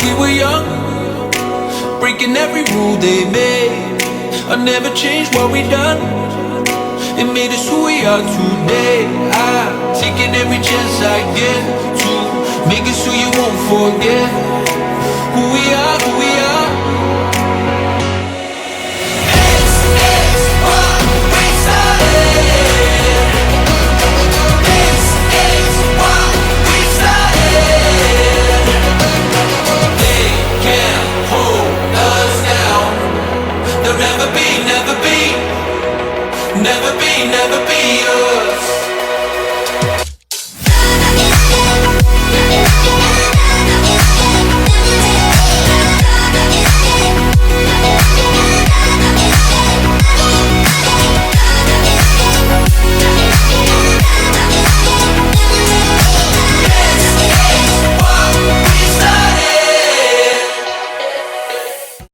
We were young, breaking every rule they made. I never changed what we done. It made us who we are today. I'm taking every chance I get to make us who you won't forget. Who we are, who we are. Never be, never be, never be, never be yours.